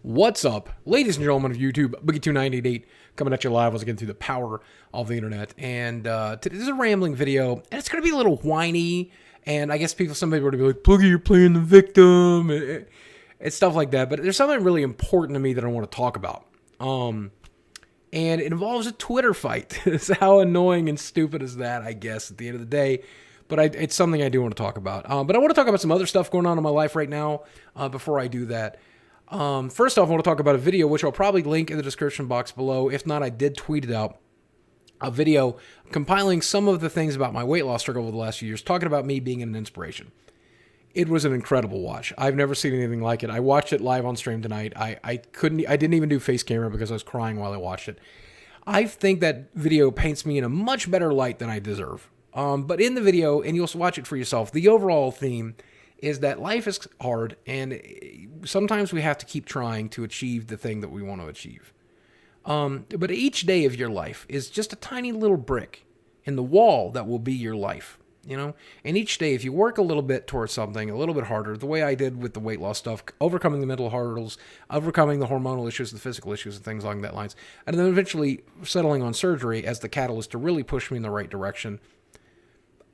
What's up, ladies and gentlemen of YouTube? Boogie2988 coming at you live once again through the power of the internet. And today is a rambling video, and it's going to be a little whiny. And I guess somebody would be like, Boogie, you're playing the victim, and stuff like that. But there's something really important to me that I want to talk about. And it involves a Twitter fight. It's how annoying and stupid is that, I guess, at the end of the day. But it's something I do want to talk about. But I want to talk about some other stuff going on in my life right now before I do that. First off, I want to talk about a video, which I'll probably link in the description box below. If not, I did tweet it out. A video compiling some of the things about my weight loss struggle over the last few years, talking about me being an inspiration. It was an incredible watch. I've never seen anything like it. I watched it live on stream tonight. I didn't even do face camera because I was crying while I watched it. I think that video paints me in a much better light than I deserve. But in the video, and you'll watch it for yourself, the overall theme is that life is hard, and sometimes we have to keep trying to achieve the thing that we want to achieve. But each day of your life is just a tiny little brick in the wall that will be your life, you know? And each day, if you work a little bit towards something a little bit harder, the way I did with the weight loss stuff, overcoming the mental hurdles, overcoming the hormonal issues, the physical issues, and things along that lines, and then eventually settling on surgery as the catalyst to really push me in the right direction.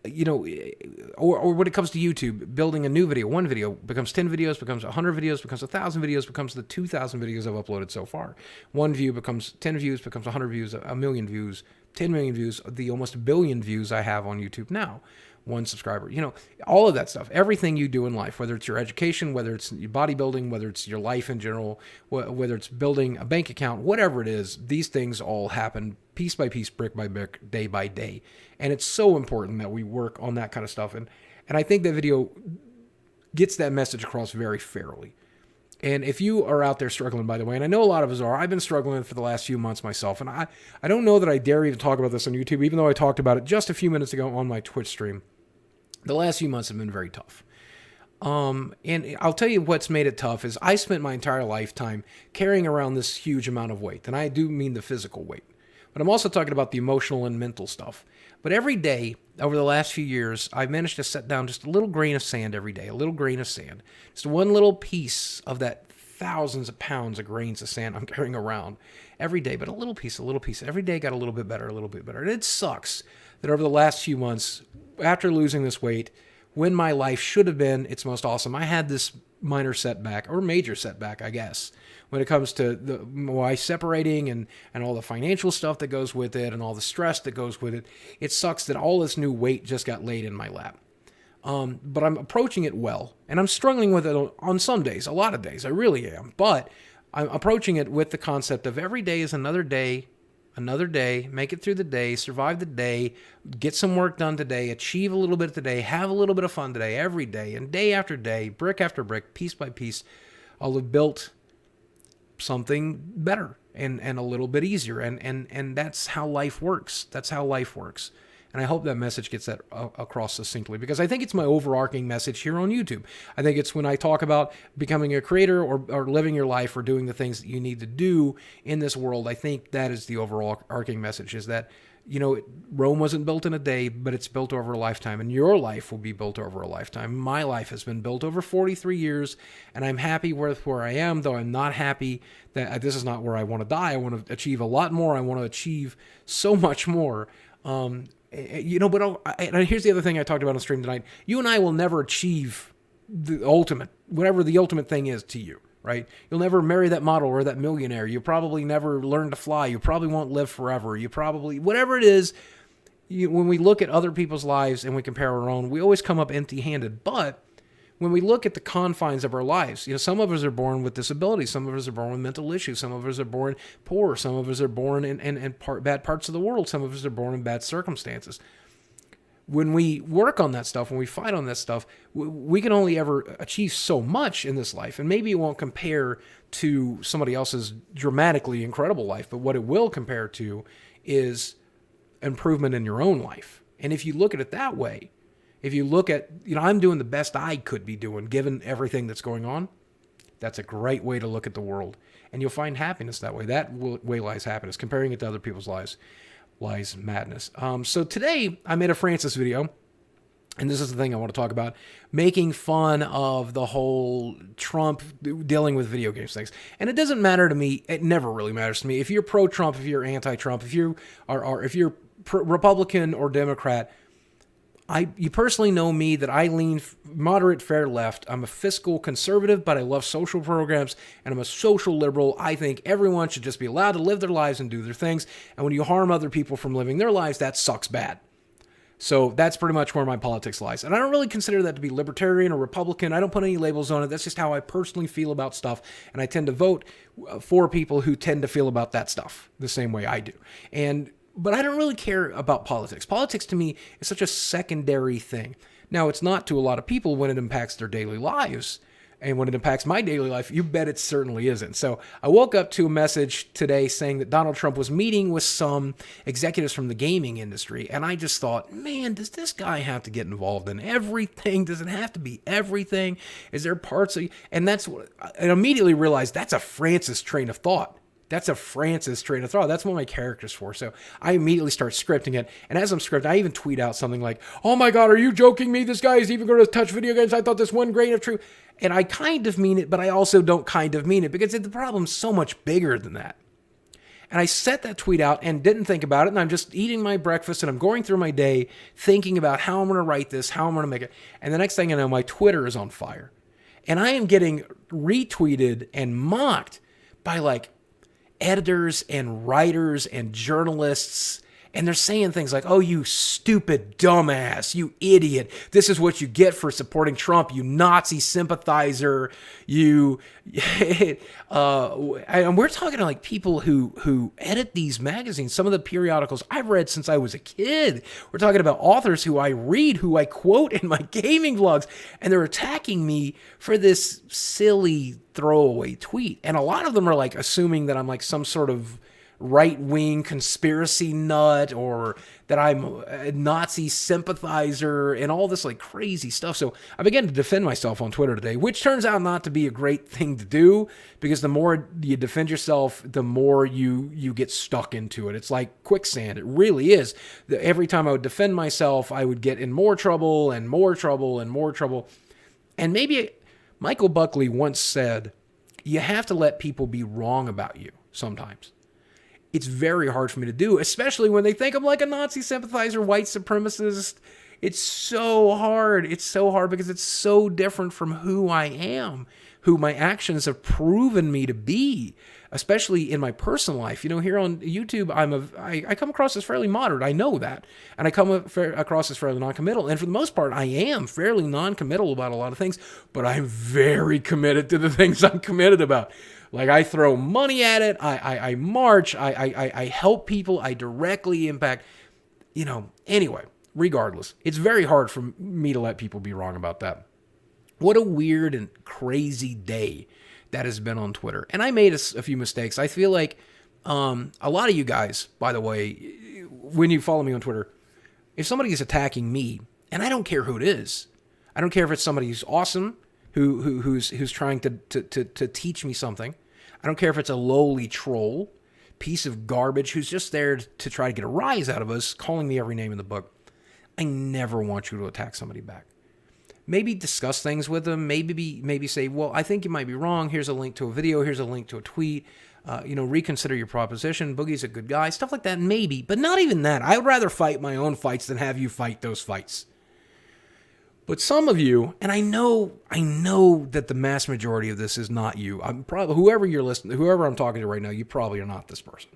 You know, or when it comes to YouTube, building a new video, one video becomes 10 videos, becomes 100 videos, becomes 1,000 videos, becomes the 2,000 videos I've uploaded so far. One view becomes 10 views, becomes 100 views, a million views, 10 million views, the almost billion views I have on YouTube now. One subscriber, you know, all of that stuff, everything you do in life, whether it's your education, whether it's your bodybuilding, whether it's your life in general, whether it's building a bank account, whatever it is, these things all happen piece by piece, brick by brick, day by day. And it's so important that we work on that kind of stuff. And I think that video gets that message across very fairly. And if you are out there struggling, by the way, and I know a lot of us are, I've been struggling for the last few months myself. And I don't know that I dare even talk about this on YouTube, even though I talked about it just a few minutes ago on my Twitch stream. The last few months have been very tough. And I'll tell you what's made it tough is I spent my entire lifetime carrying around this huge amount of weight. And I do mean the physical weight. But I'm also talking about the emotional and mental stuff. But every day over the last few years, I've managed to set down just a little grain of sand every day, a little grain of sand. Just one little piece of that thousands of pounds of grains of sand I'm carrying around every day, but a little piece. Every day got a little bit better, a little bit better. And it sucks that over the last few months, after losing this weight, when my life should have been its most awesome, I had this minor setback, or major setback, I guess, when it comes to my separating and all the financial stuff that goes with it and all the stress that goes with it. It sucks that all this new weight just got laid in my lap. But I'm approaching it well, and I'm struggling with it on some days, a lot of days. I really am. But I'm approaching it with the concept of every day is another day, make it through the day, survive the day, get some work done today, achieve a little bit today, have a little bit of fun today, every day, and day after day, brick after brick, piece by piece, I'll have built something better and a little bit easier. And that's how life works. That's how life works. And I hope that message gets that across succinctly, because I think it's my overarching message here on YouTube. I think it's when I talk about becoming a creator or living your life or doing the things that you need to do in this world. I think that is the overarching message, is that, you know, Rome wasn't built in a day, but it's built over a lifetime, and your life will be built over a lifetime. My life has been built over 43 years, and I'm happy with where I am, though I'm not happy that this is not where I want to die. I want to achieve a lot more. I want to achieve so much more. You know, but here's the other thing I talked about on stream tonight. You and I will never achieve the ultimate, whatever the ultimate thing is to you, right? You'll never marry that model or that millionaire. You probably never learn to fly. You probably won't live forever. You probably, whatever it is, when we look at other people's lives and we compare our own, we always come up empty-handed. But when we look at the confines of our lives, you know, some of us are born with disabilities. Some of us are born with mental issues. Some of us are born poor. Some of us are born in bad parts of the world. Some of us are born in bad circumstances. When we work on that stuff, when we fight on that stuff, we can only ever achieve so much in this life. And maybe it won't compare to somebody else's dramatically incredible life, but what it will compare to is improvement in your own life. And if you look at it that way, if you look at, you know, I'm doing the best I could be doing given everything that's going on, that's a great way to look at the world. And you'll find happiness that way. That way lies happiness. Comparing it to other people's lives lies madness. So today I made a Francis video. and this is the thing I want to talk about, making fun of the whole Trump dealing with video games things. And it doesn't matter to me. It never really matters to me. If you're pro-Trump, if you're anti-Trump, if you are if you're Republican or Democrat, you personally know me that I lean moderate fair left. I'm a fiscal conservative, but I love social programs, and I'm a social liberal. I think everyone should just be allowed to live their lives and do their things. And when you harm other people from living their lives, that sucks bad. So that's pretty much where my politics lies. And I don't really consider that to be libertarian or Republican. I don't put any labels on it. That's just how I personally feel about stuff. And I tend to vote for people who tend to feel about that stuff the same way I do. But I don't really care about politics. Politics to me is such a secondary thing. Now, it's not to a lot of people when it impacts their daily lives. And when it impacts my daily life, you bet it certainly isn't. So I woke up to a message today saying that Donald Trump was meeting with some executives from the gaming industry. And I just thought, man, does this guy have to get involved in everything? Does it have to be everything? Is there parts of... And that's what I immediately realized, that's a Francis train of thought. That's a Francis train of thought. That's what my character's for. So I immediately start scripting it. And as I'm scripting, I even tweet out something like, oh my God, are you joking me? This guy is even going to touch video games. I thought this one grain of truth. And I kind of mean it, but I also don't kind of mean it because the problem's so much bigger than that. And I set that tweet out and didn't think about it. And I'm just eating my breakfast and I'm going through my day thinking about how I'm going to write this, how I'm going to make it. And the next thing I know, my Twitter is on fire. And I am getting retweeted and mocked by like editors and writers and journalists, and they're saying things like, oh, you stupid dumbass, you idiot, this is what you get for supporting Trump, you Nazi sympathizer, you and we're talking to like people who edit these magazines, some of the periodicals I've read since I was a kid. We're talking about authors who I read, who I quote in my gaming vlogs, and they're attacking me for this silly throwaway tweet. And a lot of them are like assuming that I'm like some sort of right-wing conspiracy nut or that I'm a Nazi sympathizer and all this like crazy stuff. So I began to defend myself on Twitter today, which turns out not to be a great thing to do because the more you defend yourself, the more you get stuck into it. It's like quicksand. It really is. Every time I would defend myself, I would get in more trouble and more trouble and more trouble. And maybe Michael Buckley once said, you have to let people be wrong about you sometimes. It's very hard for me to do, especially when they think I'm like a Nazi sympathizer, white supremacist. It's so hard. It's so hard because it's so different from who I am, who my actions have proven me to be, especially in my personal life. You know, here on YouTube, I come across as fairly moderate. I know that. And I come across as fairly non-committal. And for the most part, I am fairly non-committal about a lot of things, but I'm very committed to the things I'm committed about. Like I throw money at it. I march. I help people. I directly impact, you know, anyway, regardless, it's very hard for me to let people be wrong about that. What a weird and crazy day that has been on Twitter. And I made a few mistakes. I feel like a lot of you guys, by the way, when you follow me on Twitter, if somebody is attacking me, and I don't care who it is, I don't care if it's somebody who's awesome, who's trying to teach me something. I don't care if it's a lowly troll, piece of garbage who's just there to try to get a rise out of us, calling me every name in the book. I never want you to attack somebody back. Maybe discuss things with them. Maybe say, well, I think you might be wrong. Here's a link to a video. Here's a link to a tweet. Reconsider your proposition. Boogie's a good guy. Stuff like that, maybe. But not even that. I would rather fight my own fights than have you fight those fights. But some of you, and I know that the mass majority of this is not you. I'm probably whoever you're listening, whoever I'm talking to right now, you probably are not this person.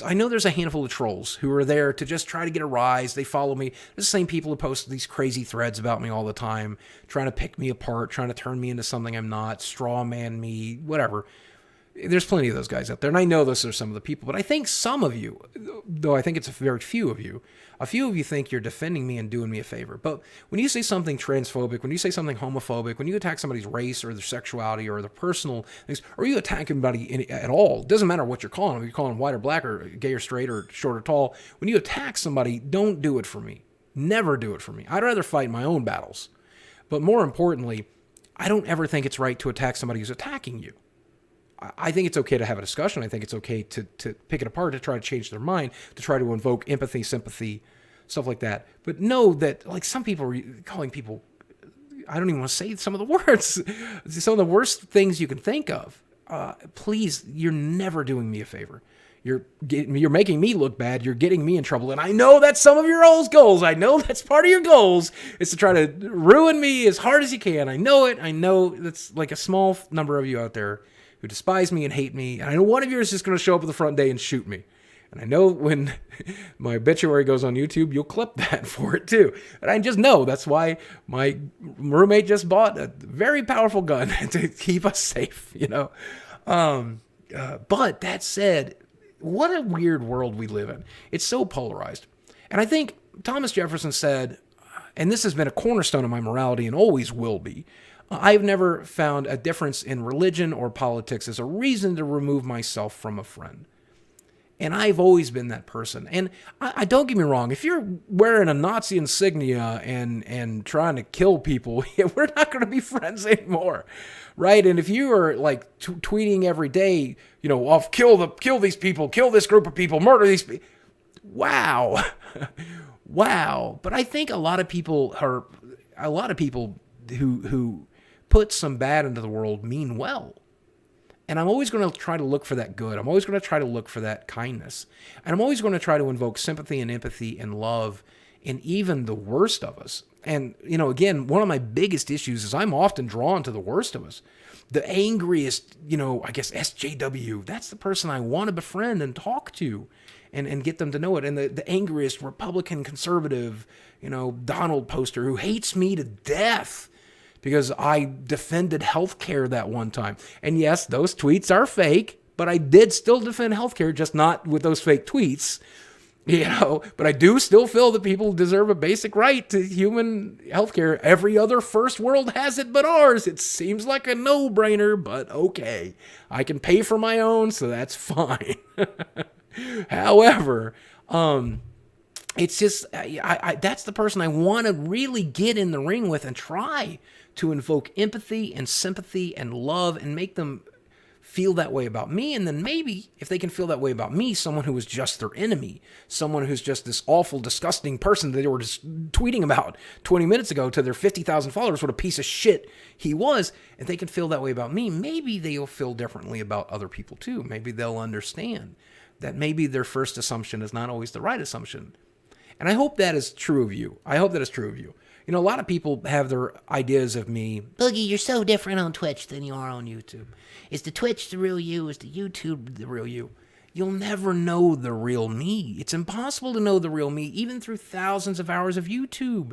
I know there's a handful of trolls who are there to just try to get a rise. They follow me. There's the same people who post these crazy threads about me all the time, trying to pick me apart, trying to turn me into something I'm not, straw man me, whatever. There's plenty of those guys out there, and I know those are some of the people, but I think some of you, though I think it's a very few of you think you're defending me and doing me a favor. But when you say something transphobic, when you say something homophobic, when you attack somebody's race or their sexuality or their personal things, or you attack anybody at all, it doesn't matter what you're calling them, you're calling them white or black or gay or straight or short or tall, when you attack somebody, don't do it for me. Never do it for me. I'd rather fight my own battles. But more importantly, I don't ever think it's right to attack somebody who's attacking you. I think it's okay to have a discussion. I think it's okay to pick it apart, to try to change their mind, to try to invoke empathy, sympathy, stuff like that. But know that, like, some people are calling people, I don't even want to say some of the words, some of the worst things you can think of. Please, you're never doing me a favor. You're making me look bad. You're getting me in trouble. And I know that's some of your old goals. I know that's part of your goals is to try to ruin me as hard as you can. I know it. I know that's like a small number of you out there who despise me and hate me. And I know one of you is just going to show up at the front day and shoot me. And I know when my obituary goes on YouTube, you'll clip that for it too. And I just know that's why my roommate just bought a very powerful gun to keep us safe, you know. But that said, what a weird world we live in. It's so polarized. And I think Thomas Jefferson said, and this has been a cornerstone of my morality and always will be, I've never found a difference in religion or politics as a reason to remove myself from a friend. And I've always been that person. And I don't get me wrong, if you're wearing a Nazi insignia and trying to kill people, we're not going to be friends anymore, right? And if you are like tweeting every day, you know, I'll kill these people, kill this group of people, murder these people. Wow. Wow. But I think a lot of people who put some bad into the world mean well. And I'm always going to try to look for that good. I'm always going to try to look for that kindness. And I'm always going to try to invoke sympathy and empathy and love in even the worst of us. And, you know, again, one of my biggest issues is I'm often drawn to the worst of us. The angriest, you know, I guess SJW, that's the person I want to befriend and talk to and get them to know it. And the angriest Republican conservative, you know, Donald poster who hates me to death because I defended healthcare that one time. And yes, those tweets are fake, but I did still defend healthcare, just not with those fake tweets, you know. But I do still feel that people deserve a basic right to human healthcare. Every other first world has it but ours. It seems like a no-brainer, but okay. I can pay for my own, so that's fine. However, it's just, that's the person I want to really get in the ring with and try to invoke empathy and sympathy and love and make them feel that way about me. And then maybe if they can feel that way about me, someone who was just their enemy, someone who's just this awful, disgusting person that they were just tweeting about 20 minutes ago to their 50,000 followers, what a piece of shit he was. If they can feel that way about me, maybe they'll feel differently about other people too. Maybe they'll understand that maybe their first assumption is not always the right assumption. And I hope that is true of you. I hope that is true of you. You know, a lot of people have their ideas of me. Boogie, you're so different on Twitch than you are on YouTube. Is the Twitch the real you? Is the YouTube the real you? You'll never know the real me. It's impossible to know the real me, even through thousands of hours of YouTube.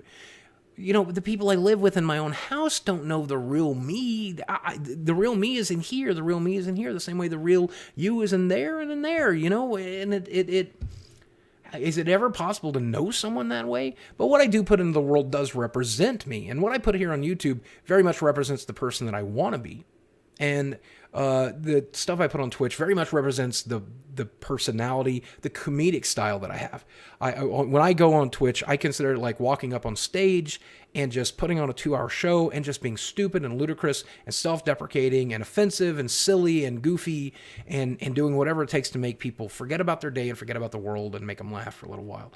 You know, the people I live with in my own house don't know the real me. The real me is in here. The real me is in here. The same way the real you is in there and in there, you know? And is it ever possible to know someone that way? But what I do put into the world does represent me. And what I put here on YouTube very much represents the person that I want to be. And the stuff I put on Twitch very much represents the personality, the comedic style that I have. When I go on Twitch, I consider it like walking up on stage and just putting on a 2-hour show and just being stupid and ludicrous and self-deprecating and offensive and silly and goofy and doing whatever it takes to make people forget about their day and forget about the world and make them laugh for a little while.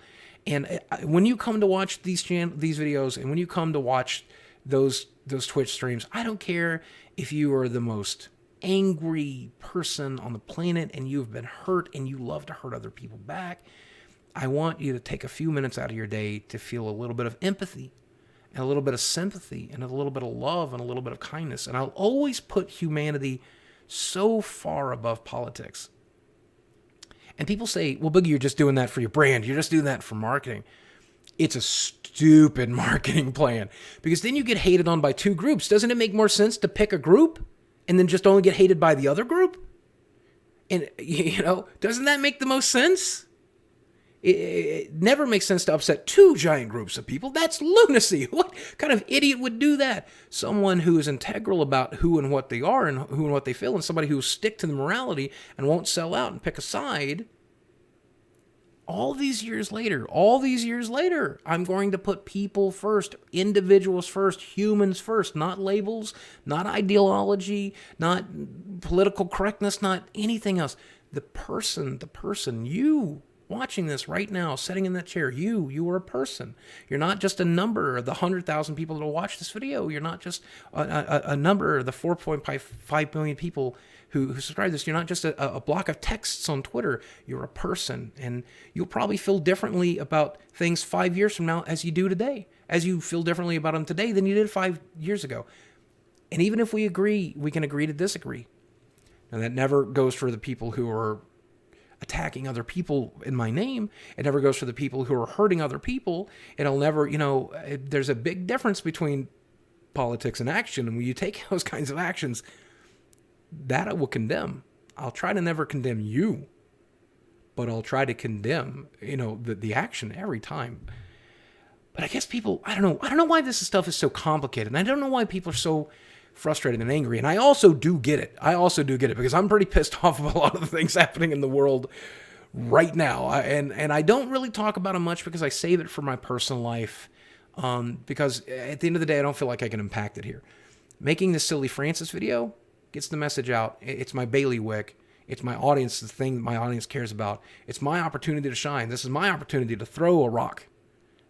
And when you come to watch these videos and when you come to watch those Twitch streams, I don't care if you are the most angry person on the planet and you've been hurt and you love to hurt other people back. I want you to take a few minutes out of your day to feel a little bit of empathy and a little bit of sympathy and a little bit of love and a little bit of kindness. And I'll always put humanity so far above politics. And people say, well, Boogie, you're just doing that for your brand. You're just doing that for marketing. It's a stupid marketing plan because then you get hated on by two groups. Doesn't it make more sense to pick a group and then just only get hated by the other group? And, you know, doesn't that make the most sense? It never makes sense to upset two giant groups of people. That's lunacy. What kind of idiot would do that? Someone who is integral about who and what they are and who and what they feel, and somebody who will stick to the morality and won't sell out and pick a side. All these years later, I'm going to put people first, individuals first, humans first, not labels, not ideology, not political correctness, not anything else. The person, you. watching this right now, sitting in that chair, you are a person. You're not just a number of the 100,000 people that will watch this video. You're not just a number of the 4.5 million people who subscribe to this. You're not just a block of texts on Twitter. You're a person, and you'll probably feel differently about things 5 years from now as you do today, as you feel differently about them today than you did 5 years ago. And even if we agree, we can agree to disagree. And that never goes for the people who are attacking other people in my name. It never goes for the people who are hurting other people. It'll never, there's a big difference between politics and action. And when you take those kinds of actions, that I will condemn. I'll try to never condemn you, but I'll try to condemn, the action every time. But I guess people, I don't know why this stuff is so complicated. And I don't know why people are so frustrated and angry. And I also do get it. Because I'm pretty pissed off of a lot of the things happening in the world right now. And I don't really talk about them much because I save it for my personal life. Because at the end of the day, I don't feel like I can impact it here. Making this silly Francis video gets the message out. It's my bailiwick. It's my audience, the thing my audience cares about. It's my opportunity to shine. This is my opportunity to throw a rock.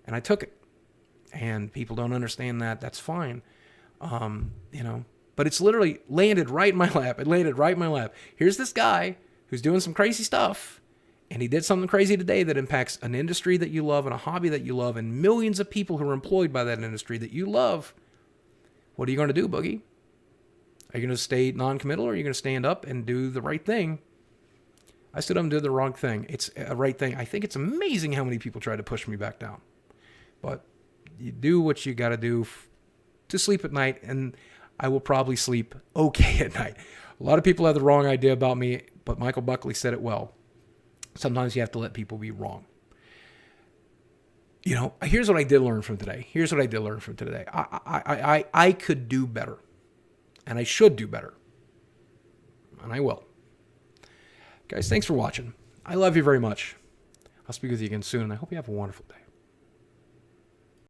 And I took it. And people don't understand that. That's fine. But it's literally landed right in my lap. It landed right in my lap. Here's this guy who's doing some crazy stuff, and he did something crazy today that impacts an industry that you love and a hobby that you love and millions of people who are employed by that industry that you love. What are you going to do, Boogie? Are you going to stay non-committal, or are you going to stand up and do the right thing? I stood up and did the wrong thing. It's a right thing. I think it's amazing how many people try to push me back down. But you do what you got to do to sleep at night, and I will probably sleep okay at night. A lot of people have the wrong idea about me, but Michael Buckley said it well. Sometimes you have to let people be wrong. Here's what I did learn from today. I could do better, and I should do better, and I will. Guys, thanks for watching. I love you very much. I'll speak with you again soon, and I hope you have a wonderful day.